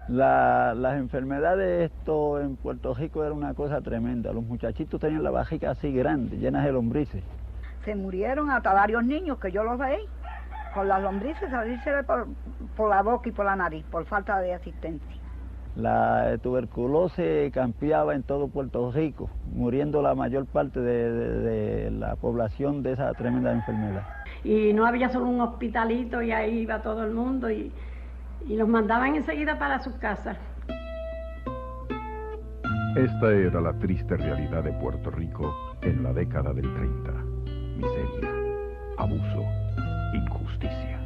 Las enfermedades esto en Puerto Rico era una cosa tremenda. Los muchachitos tenían la vejiga así grande, llenas de lombrices. Se murieron hasta varios niños que yo los veí con las lombrices salirse por la boca y por la nariz, por falta de asistencia. La tuberculosis campeaba en todo Puerto Rico, muriendo la mayor parte de la población de esa tremenda enfermedad. Y no había solo un hospitalito y ahí iba todo el mundo y los mandaban enseguida para sus casas. Esta era la triste realidad de Puerto Rico en la década del 30. Miseria, abuso, injusticia.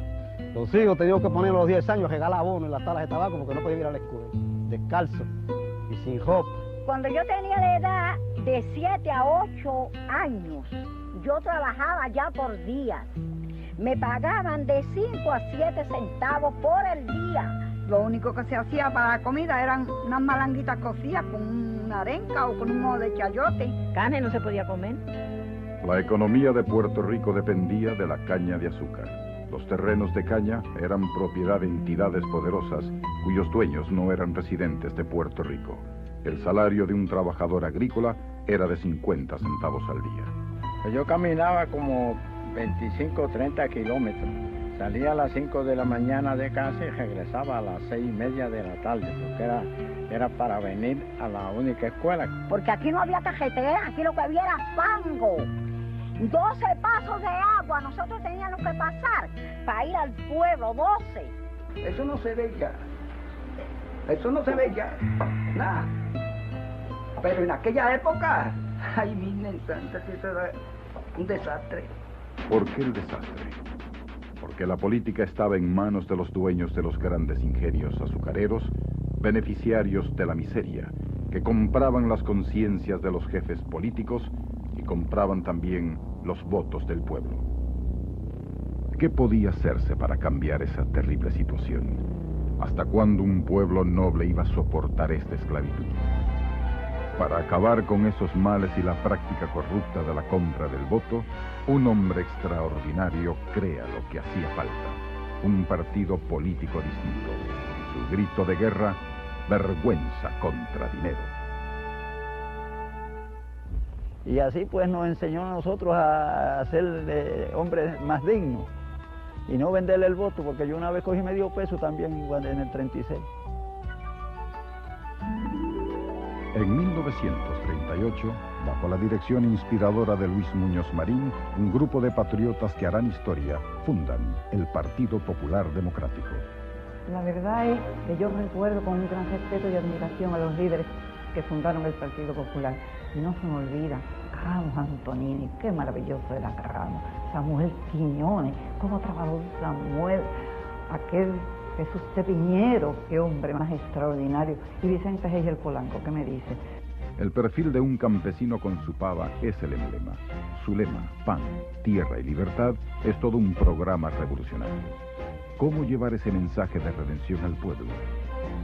Los hijos tenían que poner a los 10 años a regalar abono en las talas de tabaco porque no podían ir a la escuela, descalzo y sin ropa. Cuando yo tenía la edad de 7 a 8 años, yo trabajaba ya por días. Me pagaban de 5 a 7 centavos por el día. Lo único que se hacía para la comida eran unas malanguitas cocidas con una arenca o con un modo de chayote. Carne no se podía comer. La economía de Puerto Rico dependía de la caña de azúcar. Los terrenos de caña eran propiedad de entidades poderosas cuyos dueños no eran residentes de Puerto Rico. El salario de un trabajador agrícola era de 50 centavos al día. Yo caminaba como 25 o 30 kilómetros. Salía a las 5 de la mañana de casa y regresaba a las 6:30 de la tarde, porque era para venir a la única escuela. Porque aquí no había carretera, aquí lo que había era fango. 12 pasos de agua nosotros teníamos que pasar para ir al pueblo, 12. Eso no se ve ya. Eso no se ve ya. Nada. Pero en aquella época, ay, Virgen Santa, que eso era un desastre. ¿Por qué el desastre? Porque la política estaba en manos de los dueños de los grandes ingenios azucareros, beneficiarios de la miseria, que compraban las conciencias de los jefes políticos y compraban también los votos del pueblo. ¿Qué podía hacerse para cambiar esa terrible situación? ¿Hasta cuándo un pueblo noble iba a soportar esta esclavitud? Para acabar con esos males y la práctica corrupta de la compra del voto, un hombre extraordinario crea lo que hacía falta, un partido político distinto. Su grito de guerra, vergüenza contra dinero. Y así pues nos enseñó a nosotros a ser hombres más dignos y no venderle el voto, porque yo una vez cogí medio peso también en el 36. En 1938, bajo la dirección inspiradora de Luis Muñoz Marín, un grupo de patriotas que harán historia fundan el Partido Popular Democrático. La verdad es que yo recuerdo con un gran respeto y admiración a los líderes que fundaron el Partido Popular. Y no se me olvida, Ramos Antonini, qué maravilloso era Ramos. Samuel Quiñones, cómo trabajó Samuel, aquel Jesús de Piñero, qué hombre más extraordinario. Y Vicente Heijer Polanco, ¿qué me dice? El perfil de un campesino con su pava es el emblema. Su lema, pan, tierra y libertad, es todo un programa revolucionario. ¿Cómo llevar ese mensaje de redención al pueblo?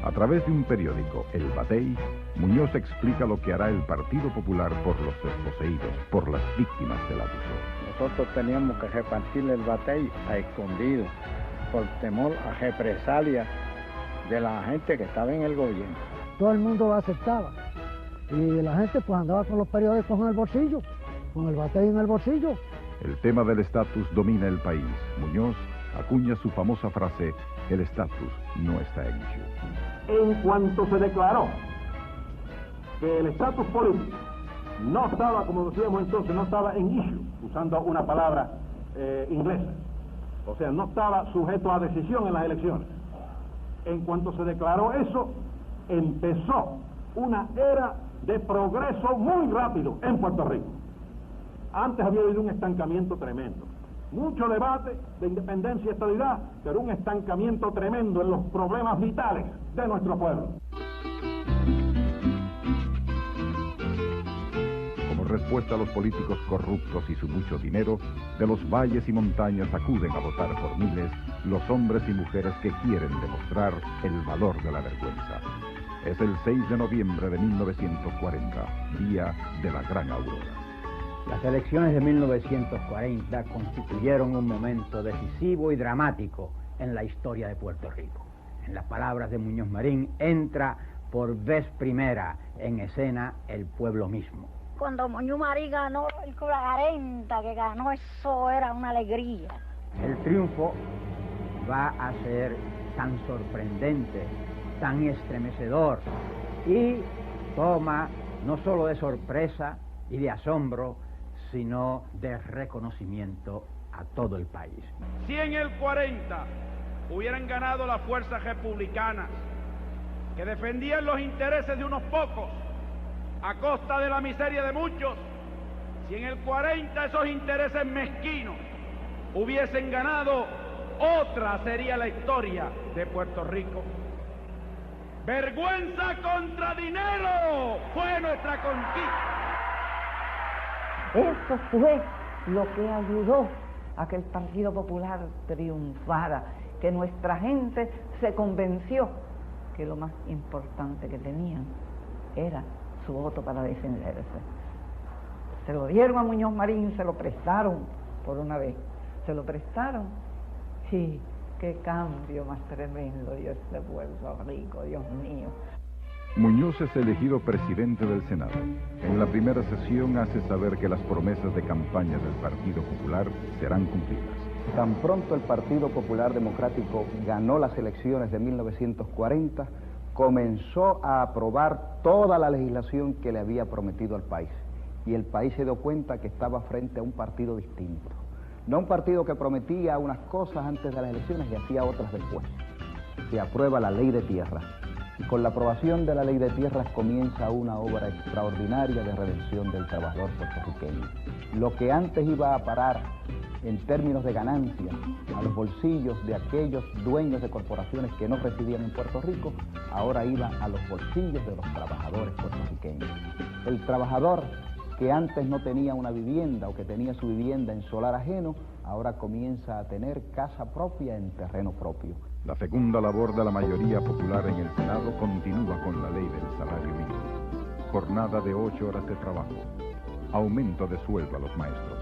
A través de un periódico, El Batey, Muñoz explica lo que hará el Partido Popular por los desposeídos, por las víctimas del abuso. Nosotros teníamos que repartir el batey a escondido, por temor a represalias de la gente que estaba en el gobierno. Todo el mundo lo aceptaba y la gente pues andaba con los periódicos en el bolsillo, con el batey en el bolsillo. El tema del estatus domina el país. Muñoz acuña su famosa frase, el estatus no está en issue. En cuanto se declaró que el estatus político no estaba, como decíamos entonces, no estaba en issue, usando una palabra inglesa, o sea, no estaba sujeto a decisión en las elecciones. En cuanto se declaró eso, empezó una era de progreso muy rápido en Puerto Rico. Antes había habido un estancamiento tremendo. Mucho debate de independencia y estabilidad, pero un estancamiento tremendo en los problemas vitales de nuestro pueblo. Como respuesta a los políticos corruptos y su mucho dinero, de los valles y montañas acuden a votar por miles los hombres y mujeres que quieren demostrar el valor de la vergüenza. Es el 6 de noviembre de 1940, día de la Gran Aurora. Las elecciones de 1940 constituyeron un momento decisivo y dramático en la historia de Puerto Rico. En las palabras de Muñoz Marín, entra por vez primera en escena el pueblo mismo. Cuando Muñoz Marín ganó el 40, que ganó, eso era una alegría. El triunfo va a ser tan sorprendente, tan estremecedor, y toma no solo de sorpresa y de asombro, sino de reconocimiento a todo el país. Si en el 40 hubieran ganado las fuerzas republicanas, que defendían los intereses de unos pocos a costa de la miseria de muchos, si en el 40 esos intereses mezquinos hubiesen ganado, otra sería la historia de Puerto Rico. Vergüenza contra dinero fue nuestra conquista. Eso fue lo que ayudó a que el Partido Popular triunfara, que nuestra gente se convenció que lo más importante que tenían era su voto para defenderse. Se lo dieron a Muñoz Marín, se lo prestaron por una vez, se lo prestaron, y qué cambio más tremendo dio este Puerto Rico, Dios mío. Muñoz es elegido presidente del Senado. En la primera sesión hace saber que las promesas de campaña del Partido Popular serán cumplidas. Tan pronto el Partido Popular Democrático ganó las elecciones de 1940, comenzó a aprobar toda la legislación que le había prometido al país. Y el país se dio cuenta que estaba frente a un partido distinto. No un partido que prometía unas cosas antes de las elecciones y hacía otras después. Se aprueba la ley de tierras. Y con la aprobación de la ley de tierras comienza una obra extraordinaria de redención del trabajador puertorriqueño. Lo que antes iba a parar en términos de ganancia a los bolsillos de aquellos dueños de corporaciones que no residían en Puerto Rico, ahora iba a los bolsillos de los trabajadores puertorriqueños. El trabajador que antes no tenía una vivienda o que tenía su vivienda en solar ajeno, ahora comienza a tener casa propia en terreno propio. La fecunda labor de la mayoría popular en el Senado continúa con la ley del salario mínimo. Jornada de 8 horas de trabajo, aumento de sueldo a los maestros,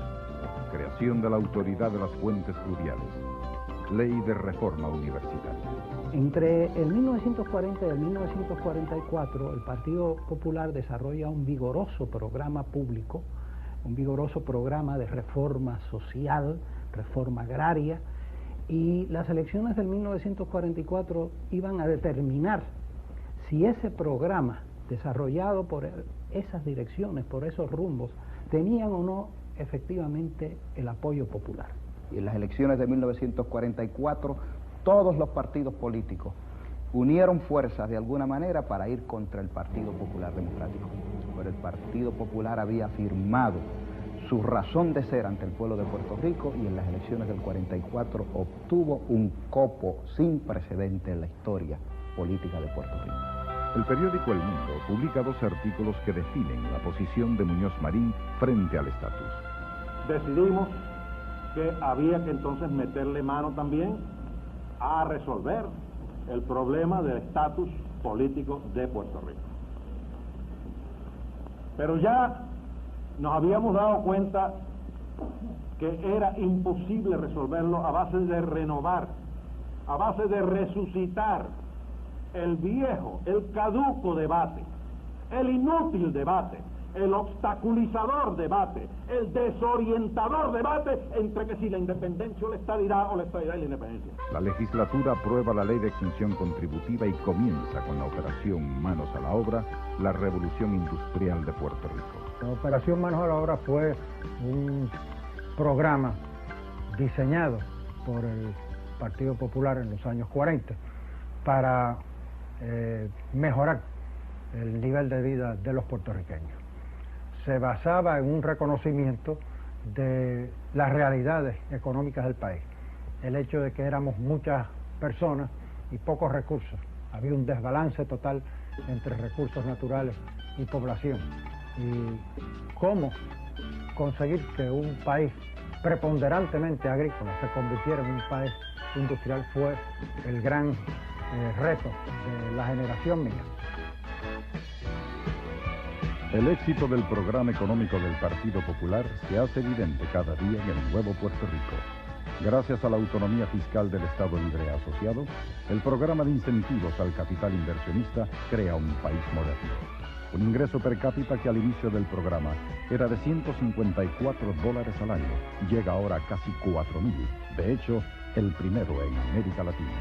creación de la autoridad de las fuentes fluviales, ley de reforma universitaria. Entre el 1940 y el 1944, el Partido Popular desarrolla un vigoroso programa público, un vigoroso programa de reforma social, reforma agraria, y las elecciones del 1944 iban a determinar si ese programa desarrollado por esas direcciones, por esos rumbos, tenían o no efectivamente el apoyo popular. Y en las elecciones de 1944, todos los partidos políticos unieron fuerzas de alguna manera para ir contra el Partido Popular Democrático. Pero el Partido Popular había firmado su razón de ser ante el pueblo de Puerto Rico y en las elecciones del 44 obtuvo un copo sin precedente en la historia política de Puerto Rico. El periódico El Mundo publica 2 artículos que definen la posición de Muñoz Marín frente al estatus. Decidimos que había que entonces meterle mano también a resolver el problema del estatus político de Puerto Rico. Pero ya nos habíamos dado cuenta que era imposible resolverlo a base de renovar, a base de resucitar el viejo, el caduco debate, el inútil debate, el obstaculizador debate, el desorientador debate entre que si la independencia o la estadidad y la independencia. La legislatura aprueba la ley de exención contributiva y comienza con la operación Manos a la Obra, la revolución industrial de Puerto Rico. La operación Manos a la Obra fue un programa diseñado por el Partido Popular en los años 40 para mejorar el nivel de vida de los puertorriqueños. Se basaba en un reconocimiento de las realidades económicas del país, el hecho de que éramos muchas personas y pocos recursos. Había un desbalance total entre recursos naturales y población. Y cómo conseguir que un país preponderantemente agrícola se convirtiera en un país industrial fue el gran reto de la generación mía. El éxito del programa económico del Partido Popular se hace evidente cada día en el nuevo Puerto Rico. Gracias a la autonomía fiscal del Estado Libre Asociado, el programa de incentivos al capital inversionista crea un país moderno. Un ingreso per cápita que al inicio del programa era de $154 al año, llega ahora a casi 4.000. De hecho, el primero en América Latina.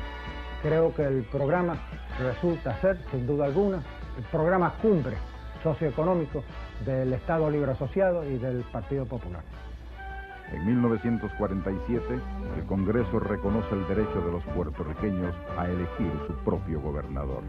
Creo que el programa resulta ser, sin duda alguna, el programa cumbre socioeconómico del Estado Libre Asociado y del Partido Popular. En 1947, el Congreso reconoce el derecho de los puertorriqueños a elegir su propio gobernador.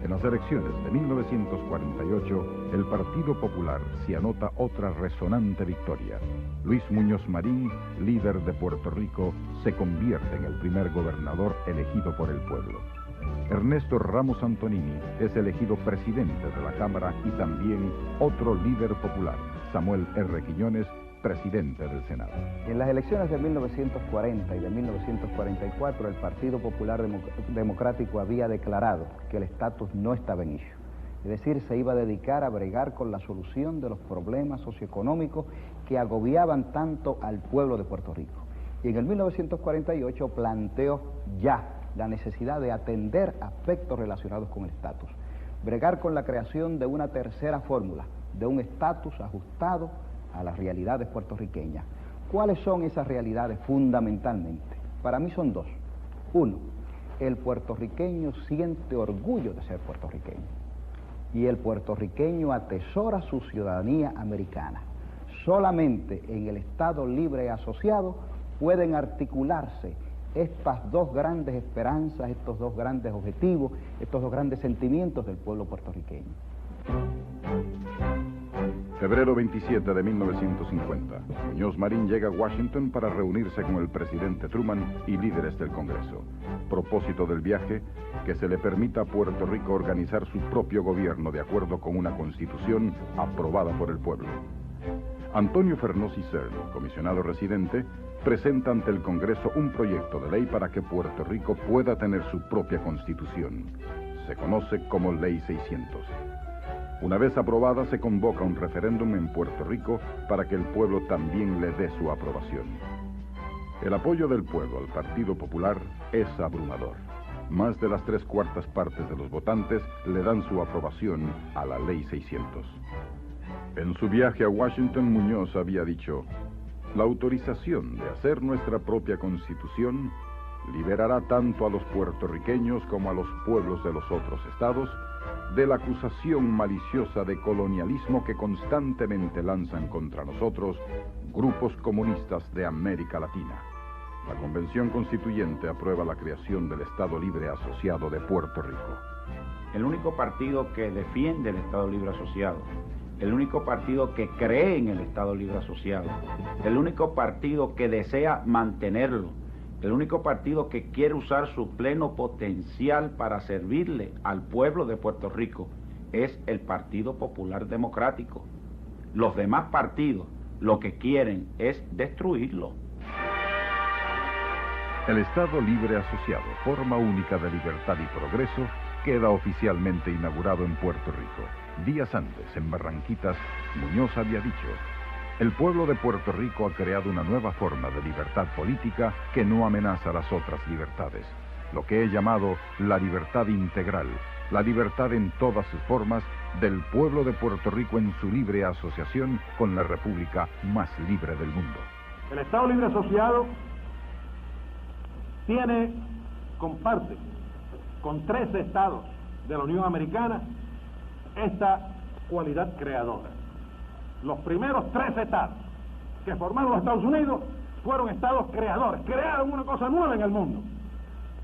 En las elecciones de 1948, el Partido Popular se anota otra resonante victoria. Luis Muñoz Marín, líder de Puerto Rico, se convierte en el primer gobernador elegido por el pueblo. Ernesto Ramos Antonini es elegido presidente de la Cámara y también otro líder popular, Samuel R. Quiñones, presidente del Senado. En las elecciones de 1940 y de 1944, el Partido Popular Democrático había declarado que el estatus no estaba en issue. Es decir, se iba a dedicar a bregar con la solución de los problemas socioeconómicos que agobiaban tanto al pueblo de Puerto Rico. Y en el 1948 planteó ya la necesidad de atender aspectos relacionados con el estatus. Bregar con la creación de una tercera fórmula, de un estatus ajustado a las realidades puertorriqueñas. ¿Cuáles son esas realidades fundamentalmente? Para mí son dos. Uno, el puertorriqueño siente orgullo de ser puertorriqueño y el puertorriqueño atesora su ciudadanía americana. Solamente en el Estado Libre Asociado pueden articularse estas dos grandes esperanzas, estos dos grandes objetivos, estos dos grandes sentimientos del pueblo puertorriqueño. Febrero 27 de 1950. Muñoz Marín llega a Washington para reunirse con el presidente Truman y líderes del Congreso. Propósito del viaje, que se le permita a Puerto Rico organizar su propio gobierno de acuerdo con una constitución aprobada por el pueblo. Antonio Fernosi Cerny, comisionado residente, presenta ante el Congreso un proyecto de ley para que Puerto Rico pueda tener su propia constitución. Se conoce como Ley 600. Una vez aprobada, se convoca un referéndum en Puerto Rico para que el pueblo también le dé su aprobación. El apoyo del pueblo al Partido Popular es abrumador. Más de las 3/4 partes de los votantes le dan su aprobación a la Ley 600. En su viaje a Washington, Muñoz había dicho: la autorización de hacer nuestra propia constitución liberará tanto a los puertorriqueños como a los pueblos de los otros estados de la acusación maliciosa de colonialismo que constantemente lanzan contra nosotros grupos comunistas de América Latina. La Convención Constituyente aprueba la creación del Estado Libre Asociado de Puerto Rico. El único partido que defiende el Estado Libre Asociado, el único partido que cree en el Estado Libre Asociado, el único partido que desea mantenerlo, el único partido que quiere usar su pleno potencial para servirle al pueblo de Puerto Rico es el Partido Popular Democrático. Los demás partidos lo que quieren es destruirlo. El Estado Libre Asociado, forma única de libertad y progreso, queda oficialmente inaugurado en Puerto Rico. Días antes, en Barranquitas, Muñoz había dicho: el pueblo de Puerto Rico ha creado una nueva forma de libertad política que no amenaza las otras libertades, lo que he llamado la libertad integral, la libertad en todas sus formas del pueblo de Puerto Rico en su libre asociación con la república más libre del mundo. El Estado Libre Asociado comparte con 13 estados de la Unión Americana esta cualidad creadora. Los primeros 13 estados que formaron los Estados Unidos fueron estados creadores, crearon una cosa nueva en el mundo.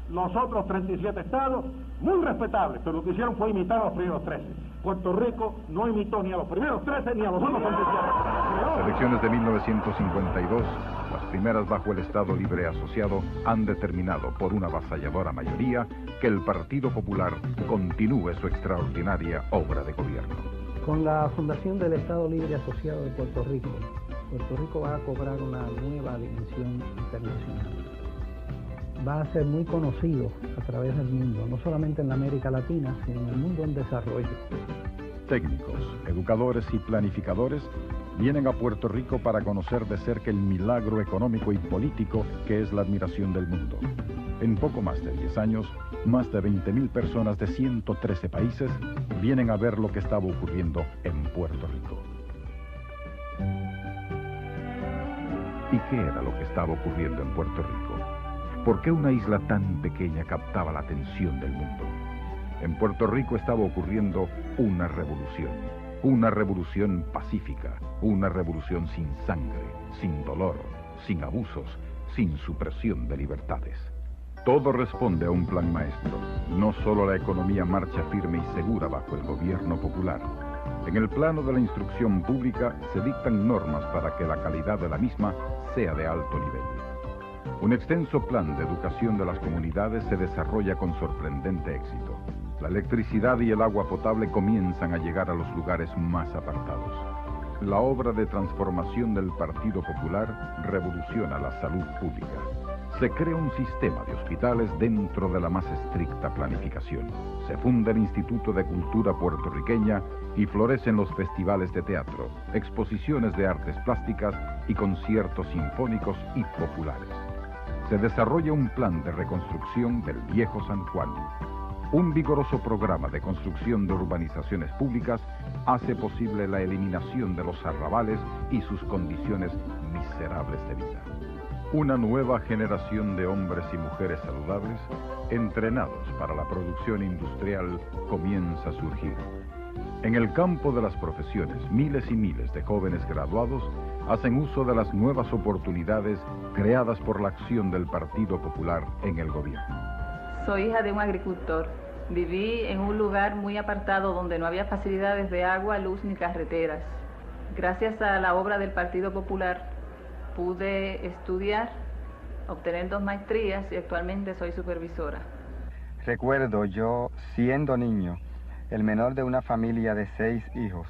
Los otros 37 estados, muy respetables, pero lo que hicieron fue imitar a los primeros 13. Puerto Rico no imitó ni a los primeros 13 ni a los otros 37. Las elecciones de 1952, las primeras bajo el Estado Libre Asociado, han determinado por una avasalladora mayoría que el Partido Popular continúe su extraordinaria obra de gobierno. Con la fundación del Estado Libre Asociado de Puerto Rico va a cobrar una nueva dimensión internacional. Va a ser muy conocido a través del mundo, no solamente en la América Latina, sino en el mundo en desarrollo. Técnicos, educadores y planificadores vienen a Puerto Rico para conocer de cerca el milagro económico y político que es la admiración del mundo. En poco más de 10 años, más de 20.000 personas de 113 países vienen a ver lo que estaba ocurriendo en Puerto Rico. ¿Y qué era lo que estaba ocurriendo en Puerto Rico? ¿Por qué una isla tan pequeña captaba la atención del mundo? En Puerto Rico estaba ocurriendo una revolución pacífica, una revolución sin sangre, sin dolor, sin abusos, sin supresión de libertades. Todo responde a un plan maestro. No solo la economía marcha firme y segura bajo el gobierno popular. En el plano de la instrucción pública se dictan normas para que la calidad de la misma sea de alto nivel. Un extenso plan de educación de las comunidades se desarrolla con sorprendente éxito. La electricidad y el agua potable comienzan a llegar a los lugares más apartados. La obra de transformación del Partido Popular revoluciona la salud pública. Se crea un sistema de hospitales dentro de la más estricta planificación. Se funda el Instituto de Cultura Puertorriqueña y florecen los festivales de teatro, exposiciones de artes plásticas y conciertos sinfónicos y populares. Se desarrolla un plan de reconstrucción del viejo San Juan. Un vigoroso programa de construcción de urbanizaciones públicas hace posible la eliminación de los arrabales y sus condiciones miserables de vida. Una nueva generación de hombres y mujeres saludables, entrenados para la producción industrial, comienza a surgir. En el campo de las profesiones, miles y miles de jóvenes graduados hacen uso de las nuevas oportunidades creadas por la acción del Partido Popular en el gobierno. Soy hija de un agricultor. Viví en un lugar muy apartado donde no había facilidades de agua, luz ni carreteras. Gracias a la obra del Partido Popular pude estudiar, obtener 2 maestrías y actualmente soy supervisora. Recuerdo yo, siendo niño, el menor de una familia de 6 hijos,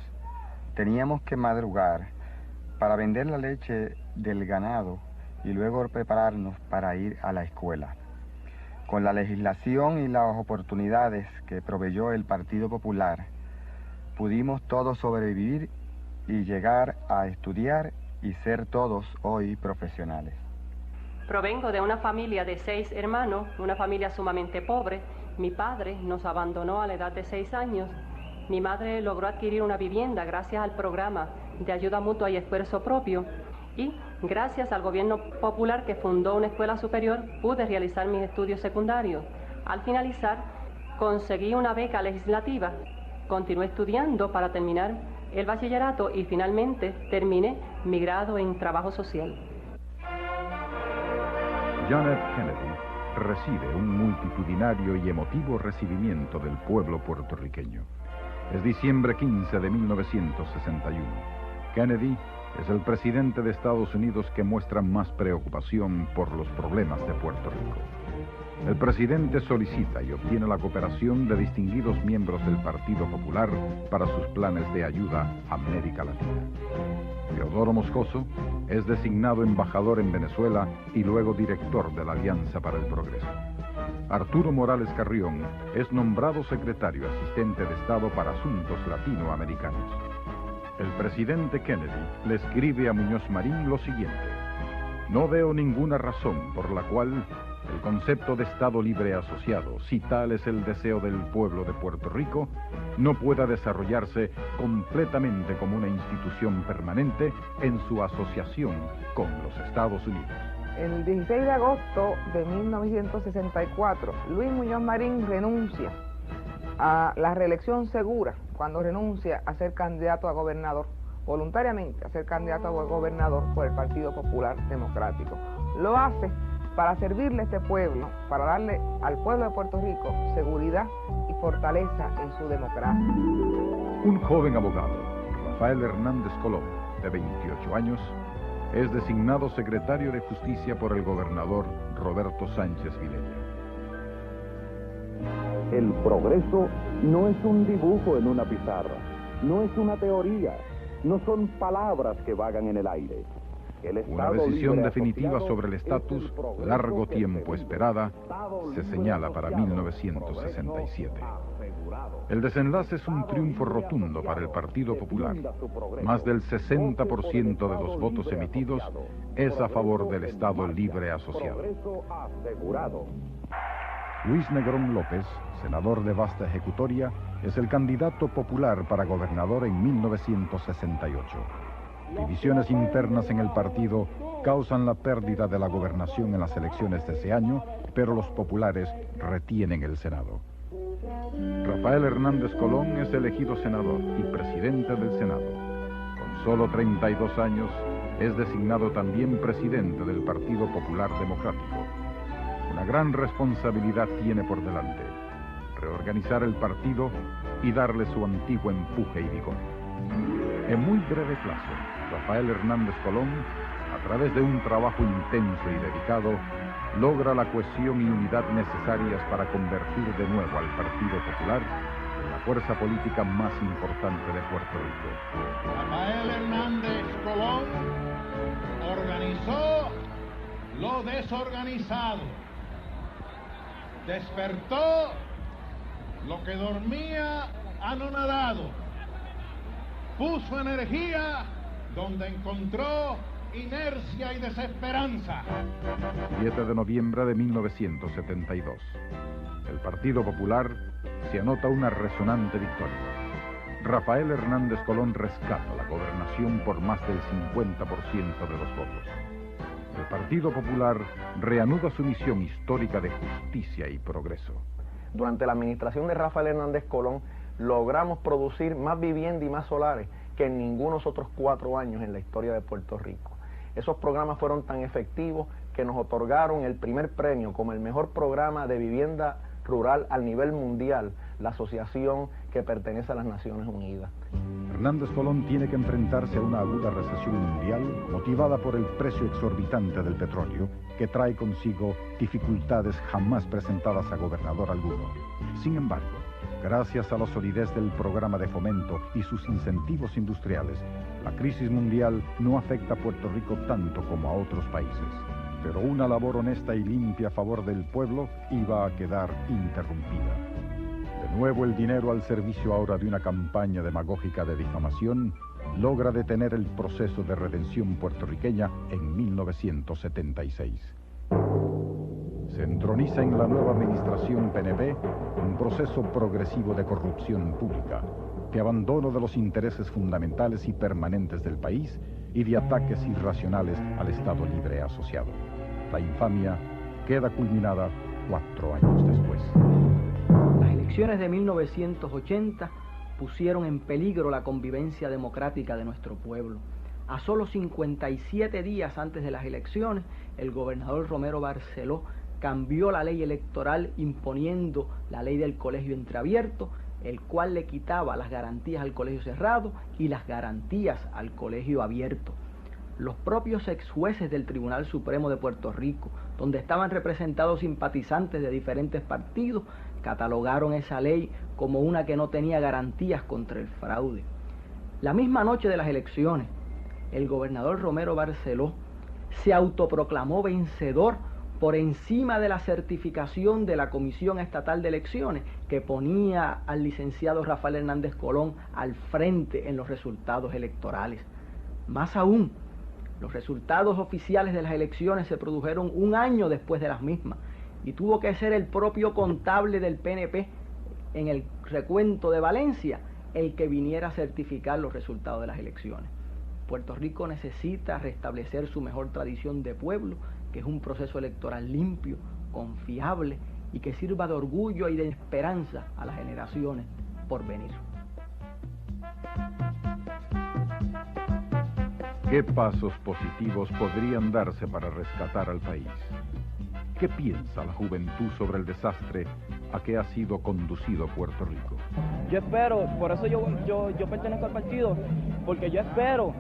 teníamos que madrugar para vender la leche del ganado y luego prepararnos para ir a la escuela. Con la legislación y las oportunidades que proveyó el Partido Popular, pudimos todos sobrevivir y llegar a estudiar y ser todos hoy profesionales. Provengo de una familia de 6 hermanos, una familia sumamente pobre. Mi padre nos abandonó a la edad de 6 años. Mi madre logró adquirir una vivienda gracias al programa de ayuda mutua y esfuerzo propio. Y gracias al gobierno popular que fundó una escuela superior, pude realizar mis estudios secundarios. Al finalizar, conseguí una beca legislativa. Continué estudiando para terminar el bachillerato y finalmente terminé mi grado en trabajo social. John F. Kennedy recibe un multitudinario y emotivo recibimiento del pueblo puertorriqueño. Es diciembre 15 de 1961. Kennedy es el presidente de Estados Unidos que muestra más preocupación por los problemas de Puerto Rico. El presidente solicita y obtiene la cooperación de distinguidos miembros del Partido Popular para sus planes de ayuda a América Latina. Teodoro Moscoso es designado embajador en Venezuela y luego director de la Alianza para el Progreso. Arturo Morales Carrión es nombrado secretario asistente de Estado para Asuntos Latinoamericanos. El presidente Kennedy le escribe a Muñoz Marín lo siguiente: no veo ninguna razón por la cual el concepto de Estado Libre Asociado, si tal es el deseo del pueblo de Puerto Rico, no pueda desarrollarse completamente como una institución permanente en su asociación con los Estados Unidos. El 16 de agosto de 1964, Luis Muñoz Marín renuncia a la reelección segura cuando renuncia a ser candidato a gobernador, voluntariamente a ser candidato a gobernador por el Partido Popular Democrático. Lo hace para servirle a este pueblo, para darle al pueblo de Puerto Rico seguridad y fortaleza en su democracia. Un joven abogado, Rafael Hernández Colón, de 28 años, es designado secretario de Justicia por el gobernador Roberto Sánchez Vilella. El progreso no es un dibujo en una pizarra, no es una teoría, no son palabras que vagan en el aire. Una decisión definitiva sobre el estatus, largo tiempo esperada, se señala para 1967. El desenlace es un triunfo rotundo para el Partido Popular. Más del 60% de los votos emitidos es a favor del Estado Libre Asociado. Luis Negrón López, senador de vasta ejecutoria, es el candidato popular para gobernador en 1968. Divisiones internas en el partido causan la pérdida de la gobernación en las elecciones de ese año, pero los populares retienen el Senado. Rafael Hernández Colón es elegido senador y presidente del Senado. Con solo 32 años, es designado también presidente del Partido Popular Democrático. Una gran responsabilidad tiene por delante: reorganizar el partido y darle su antiguo empuje y vigor. En muy breve plazo, Rafael Hernández Colón, a través de un trabajo intenso y dedicado, logra la cohesión y unidad necesarias para convertir de nuevo al Partido Popular en la fuerza política más importante de Puerto Rico. Rafael Hernández Colón organizó lo desorganizado, despertó lo que dormía anonadado, puso energía donde encontró inercia y desesperanza. 7 de noviembre de 1972. El Partido Popular se anota una resonante victoria. Rafael Hernández Colón rescata la gobernación por más del 50% de los votos. El Partido Popular reanuda su misión histórica de justicia y progreso. Durante la administración de Rafael Hernández Colón, logramos producir más vivienda y más solares que en ninguno de los otros 4 años en la historia de Puerto Rico. Esos programas fueron tan efectivos que nos otorgaron el primer premio como el mejor programa de vivienda rural a nivel mundial, la asociación que pertenece a las Naciones Unidas. Hernández Colón tiene que enfrentarse a una aguda recesión mundial motivada por el precio exorbitante del petróleo, que trae consigo dificultades jamás presentadas a gobernador alguno. Sin embargo, gracias a la solidez del programa de fomento y sus incentivos industriales, la crisis mundial no afecta a Puerto Rico tanto como a otros países. Pero una labor honesta y limpia a favor del pueblo iba a quedar interrumpida. De nuevo, el dinero al servicio ahora de una campaña demagógica de difamación logra detener el proceso de redención puertorriqueña en 1976. Se entroniza en la nueva administración PNP un proceso progresivo de corrupción pública, de abandono de los intereses fundamentales y permanentes del país y de ataques irracionales al Estado Libre Asociado. La infamia queda culminada 4 años después. Las elecciones de 1980 pusieron en peligro la convivencia democrática de nuestro pueblo. A solo 57 días antes de las elecciones, el gobernador Romero Barceló cambió la ley electoral imponiendo la ley del colegio entreabierto, el cual le quitaba las garantías al colegio cerrado y las garantías al colegio abierto. Los propios ex jueces del Tribunal Supremo de Puerto Rico, donde estaban representados simpatizantes de diferentes partidos, catalogaron esa ley como una que no tenía garantías contra el fraude. La misma noche de las elecciones, el gobernador Romero Barceló se autoproclamó vencedor por encima de la certificación de la Comisión Estatal de Elecciones, que ponía al licenciado Rafael Hernández Colón al frente en los resultados electorales. Más aún, los resultados oficiales de las elecciones se produjeron 1 año después de las mismas, y tuvo que ser el propio contable del PNP en el recuento de Valencia el que viniera a certificar los resultados de las elecciones. Puerto Rico necesita restablecer su mejor tradición de pueblo, que es un proceso electoral limpio, confiable y que sirva de orgullo y de esperanza a las generaciones por venir. ¿Qué pasos positivos podrían darse para rescatar al país? ¿Qué piensa la juventud sobre el desastre a que ha sido conducido Puerto Rico? Yo espero, por eso yo pertenezco al partido, porque yo espero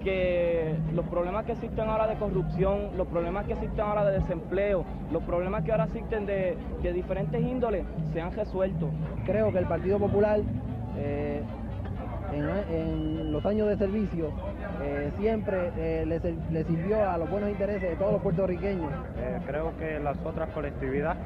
que los problemas que existen ahora de corrupción, los problemas que existen ahora de desempleo, los problemas que ahora existen de diferentes índoles sean resueltos. Creo que el Partido Popular en los años de servicio siempre le sirvió a los buenos intereses de todos los puertorriqueños. Creo que las otras colectividades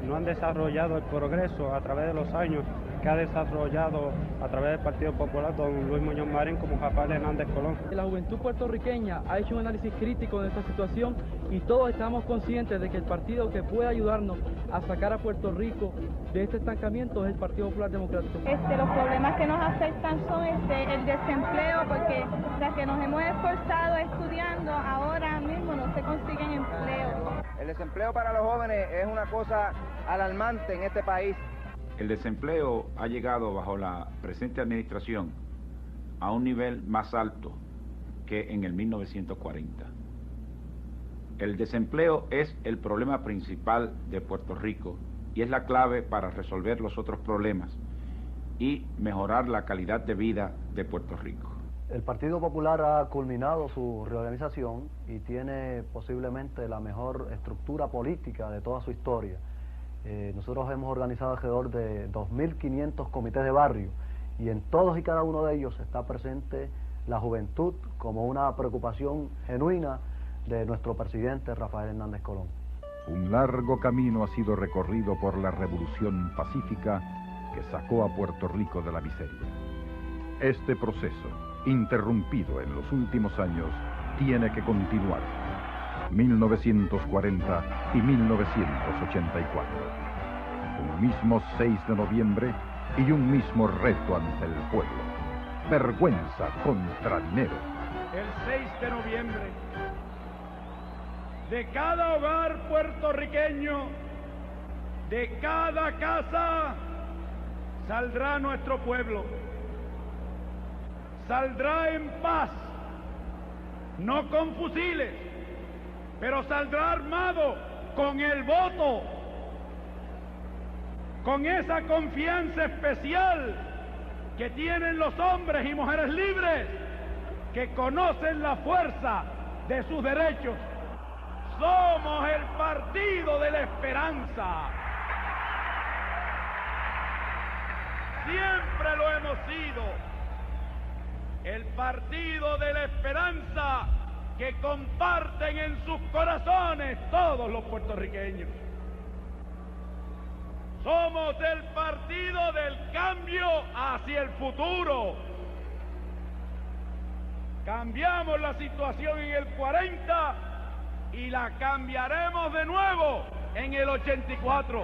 no han desarrollado el progreso a través de los años que ha desarrollado a través del Partido Popular don Luis Muñoz Marín como Rafael Hernández Colón. La juventud puertorriqueña ha hecho un análisis crítico de esta situación y todos estamos conscientes de que el partido que puede ayudarnos a sacar a Puerto Rico de este estancamiento es el Partido Popular Democrático. Los problemas que nos afectan son el desempleo, porque las que nos hemos esforzado estudiando ahora mismo no se consiguen empleo. El desempleo para los jóvenes es una cosa alarmante en este país. El desempleo ha llegado bajo la presente administración a un nivel más alto que en el 1940. El desempleo es el problema principal de Puerto Rico y es la clave para resolver los otros problemas y mejorar la calidad de vida de Puerto Rico. El Partido Popular ha culminado su reorganización y tiene posiblemente la mejor estructura política de toda su historia. Nosotros hemos organizado alrededor de 2.500 comités de barrio y en todos y cada uno de ellos está presente la juventud como una preocupación genuina de nuestro presidente Rafael Hernández Colón. Un largo camino ha sido recorrido por la revolución pacífica que sacó a Puerto Rico de la miseria. Este proceso, interrumpido en los últimos años, tiene que continuar. 1940 y 1984. Un mismo 6 de noviembre y un mismo reto ante el pueblo. Vergüenza contra dinero. El 6 de noviembre, de cada hogar puertorriqueño, de cada casa, saldrá nuestro pueblo. Saldrá en paz, no con fusiles, pero saldrá armado con el voto, con esa confianza especial que tienen los hombres y mujeres libres que conocen la fuerza de sus derechos. Somos el partido de la esperanza. Siempre lo hemos sido. El partido de la esperanza que comparten en sus corazones todos los puertorriqueños. Somos el partido del cambio hacia el futuro. Cambiamos la situación en el 40 y la cambiaremos de nuevo en el 84.